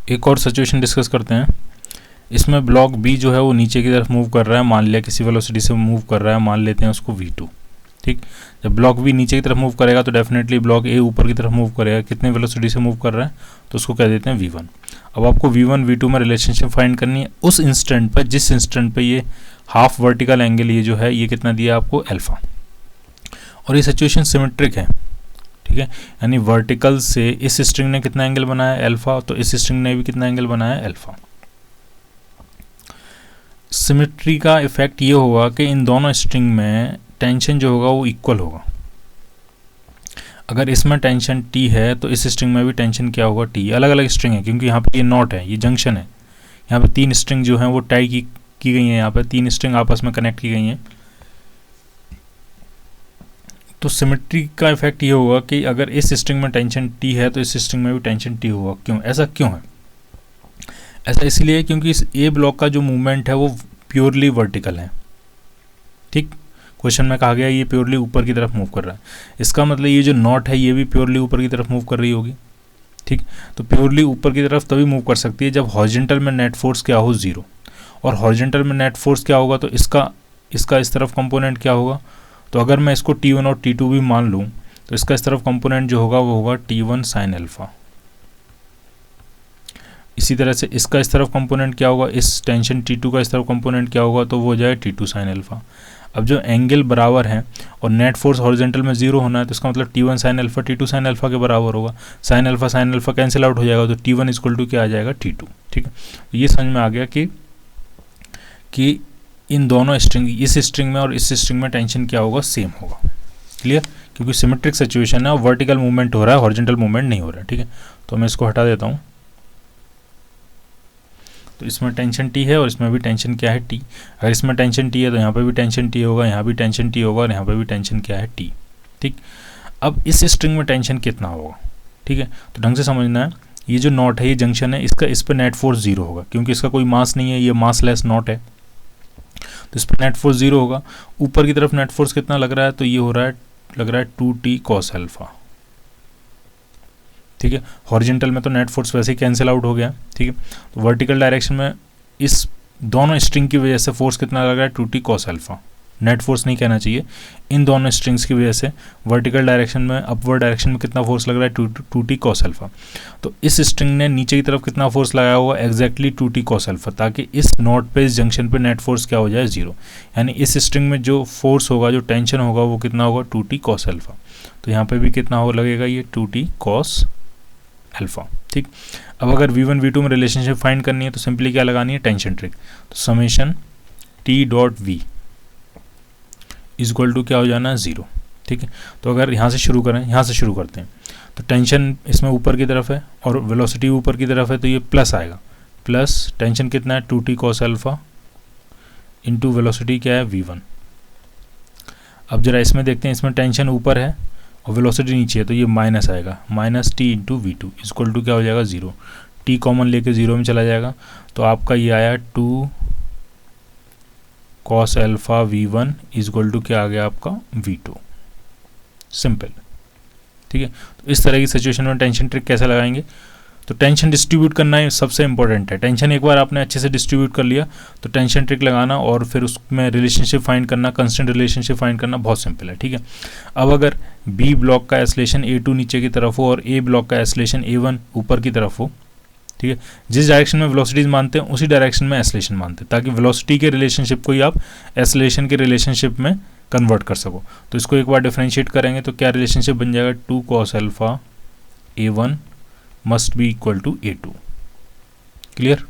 एक और situation discuss करते हैं। इसमें ब्लॉक बी जो है वो नीचे की तरफ मूव कर रहा है, मान लिया किसी वेलोसिटी से मूव कर रहा है, मान लेते हैं उसको v2। ठीक, जब ब्लॉक बी नीचे की तरफ मूव करेगा तो डेफिनेटली ब्लॉक ए ऊपर की तरफ मूव करेगा। कितने वेलोसिटी से मूव कर रहा है तो उसको कह देते हैं v1। अब आपको v1 v2 में रिलेशनशिप फाइंड करनी है उस इंस्टेंट पर, जिस इंस्टेंट पे ये हाफ वर्टिकल एंगल ये जो है ये कितना दिया आपको अल्फा, और ये सिचुएशन सिमेट्रिक है। ठीक है, यानी वर्टिकल से इस स्ट्रिंग ने कितना एंगल बनाया अल्फा, तो इस स्ट्रिंग ने भी कितना एंगल बनाया अल्फा। सिमेट्री का इफेक्ट ये होगा कि इन दोनों स्ट्रिंग में टेंशन जो होगा वो इक्वल होगा। अगर इसमें टेंशन T है तो इस स्ट्रिंग में भी टेंशन क्या होगा T। अलग अलग स्ट्रिंग है क्योंकि यहाँ पे ये नॉट है, ये जंक्शन है। यहाँ पे 3 स्ट्रिंग जो हैं वो टाई की गई हैं, यहाँ पे 3 स्ट्रिंग आपस में कनेक्ट की गई हैं। तो सिमेट्री का इफेक्ट ये होगा कि अगर इस स्ट्रिंग में टेंशन T है तो इस स्ट्रिंग में भी टेंशन T होगा। क्यों ऐसा क्यों है? ऐसा इसलिए क्योंकि इस ए ब्लॉक का जो मूवमेंट है वो प्योरली वर्टिकल है। ठीक, क्वेश्चन में कहा गया ये प्योरली ऊपर की तरफ मूव कर रहा है। इसका मतलब ये जो नॉट है ये भी प्योरली ऊपर की तरफ मूव कर रही होगी। ठीक, तो प्योरली ऊपर की तरफ तभी मूव कर सकती है जब हॉरिजॉन्टल में नेट फोर्स क्या हो 0, और हॉरिजॉन्टल में नेट फोर्स क्या होगा तो इसका इस तरफ कंपोनेंट क्या होगा। तो अगर मैं इसको T1 और T2 भी मान लूँ तो इसका इस तरफ कंपोनेंट जो होगा वो होगा T1 साइन अल्फा। इसी तरह से इसका इस तरफ कंपोनेंट क्या होगा, इस टेंशन T2 का इस तरफ कंपोनेंट क्या होगा तो वो हो जाए T2 साइन अल्फा। अब जो एंगल बराबर है और नेट फोर्स हॉरिजॉन्टल में 0 होना है तो इसका मतलब T1 sine alpha T2 sine alpha के बराबर होगा। साइन अल्फा कैंसिल आउट हो जाएगा तो T1 इक्वल टू क्या आ जाएगा T2। ठीक है, तो ये समझ में आ गया कि इन दोनों स्ट्रिंग, इस स्ट्रिंग में और इस स्ट्रिंग में टेंशन क्या होगा, सेम होगा। क्लियर, क्योंकि सिमेट्रिक सिचुएशन है और वर्टिकल मूवमेंट हो रहा है, हॉरिजॉन्टल मूवमेंट नहीं हो रहा है। ठीक है, तो मैं इसको हटा देता हूँ। तो इसमें टेंशन T है और इसमें भी टेंशन क्या है T। अगर इसमें टेंशन T है तो यहाँ पे भी टेंशन T होगा, यहाँ भी टेंशन T होगा और यहाँ पे भी टेंशन क्या है T। ठीक, अब इस स्ट्रिंग में टेंशन कितना होगा। ठीक है, तो ढंग से समझना है, ये जो नॉट है ये जंक्शन है, इस पर नेट फोर्स 0 होगा क्योंकि इसका कोई मास नहीं है, ये मासलेस नॉट है, तो इस पर नेट फोर्स 0 होगा। ऊपर की तरफ नेट फोर्स कितना लग रहा है तो ये हो रहा है, लग रहा है 2T कॉस अल्फा। ठीक है, हॉरिजॉन्टल में तो नेट फोर्स वैसे ही कैंसिल आउट हो गया। ठीक है, तो वर्टिकल डायरेक्शन में इस दोनों स्ट्रिंग की वजह से फोर्स कितना लग रहा है 2T cos alpha. Net force नहीं कहना चाहिए, इन दोनों स्ट्रिंग्स की वजह से वर्टिकल डायरेक्शन में, अपवर्ड डायरेक्शन में कितना फोर्स लग रहा है 2T कॉस अल्फा। तो इस स्ट्रिंग ने नीचे की तरफ कितना फोर्स लगाया हुआ एग्जैक्टली 2T कॉस अल्फा, ताकि इस नोट पे, इस जंक्शन पे नेट फोर्स क्या हो जाए 0। यानी इस स्ट्रिंग में जो फोर्स होगा, जो टेंशन होगा वो कितना होगा 2T कॉस अल्फा। तो यहाँ पे भी कितना हो लगेगा ये 2T कॉस अल्फा। ठीक, अब अगर v1 v2 में रिलेशनशिप फाइंड करनी है तो सिंपली क्या लगानी है, टेंशन ट्रिक। तो summation T dot V equal to क्या हो जाना है 0। ठीक है, तो अगर यहाँ से शुरू करें, यहाँ से शुरू करते हैं, तो टेंशन इसमें ऊपर की तरफ है और वेलोसिटी ऊपर की तरफ है तो ये प्लस आएगा। प्लस टेंशन कितना है 2T cos alpha into velocity क्या है v1। अब जरा इसमें देखते हैं, इसमें टेंशन ऊपर है और वेलोसिटी नीचे है तो ये माइनस आएगा, minus T into V2 equal to क्या हो जाएगा 0। T कॉमन लेके 0 में चला जाएगा तो आपका ये आया 2 cos alpha V1 equal to क्या आ गया आपका V2। सिंपल। ठीक है, तो इस तरह की सिचुएशन में टेंशन ट्रिक कैसे लगाएंगे, तो टेंशन डिस्ट्रीब्यूट करना ही सबसे इंपॉर्टेंट है। टेंशन एक बार आपने अच्छे से डिस्ट्रीब्यूट कर लिया तो टेंशन ट्रिक लगाना और फिर उसमें रिलेशनशिप फाइंड करना, कंस्टेंट रिलेशनशिप फाइंड करना बहुत सिंपल है। ठीक है, अब अगर बी ब्लॉक का एस्लेशन A2 नीचे की तरफ हो और ए ब्लॉक का एस्लेशन A1 ऊपर की तरफ हो, ठीक है, जिस डायरेक्शन में वेलोसिटीज मानते हैं उसी डायरेक्शन में एस्लेशन मानते हैं, ताकि वेलोसिटी के रिलेशनशिप को ही आप एस्लेशन के रिलेशनशिप में कन्वर्ट कर सको। तो इसको एक बार डिफरेंशिएट करेंगे तो क्या रिलेशनशिप बन जाएगा, 2 cos alpha A1 must be equal to A2। Clear.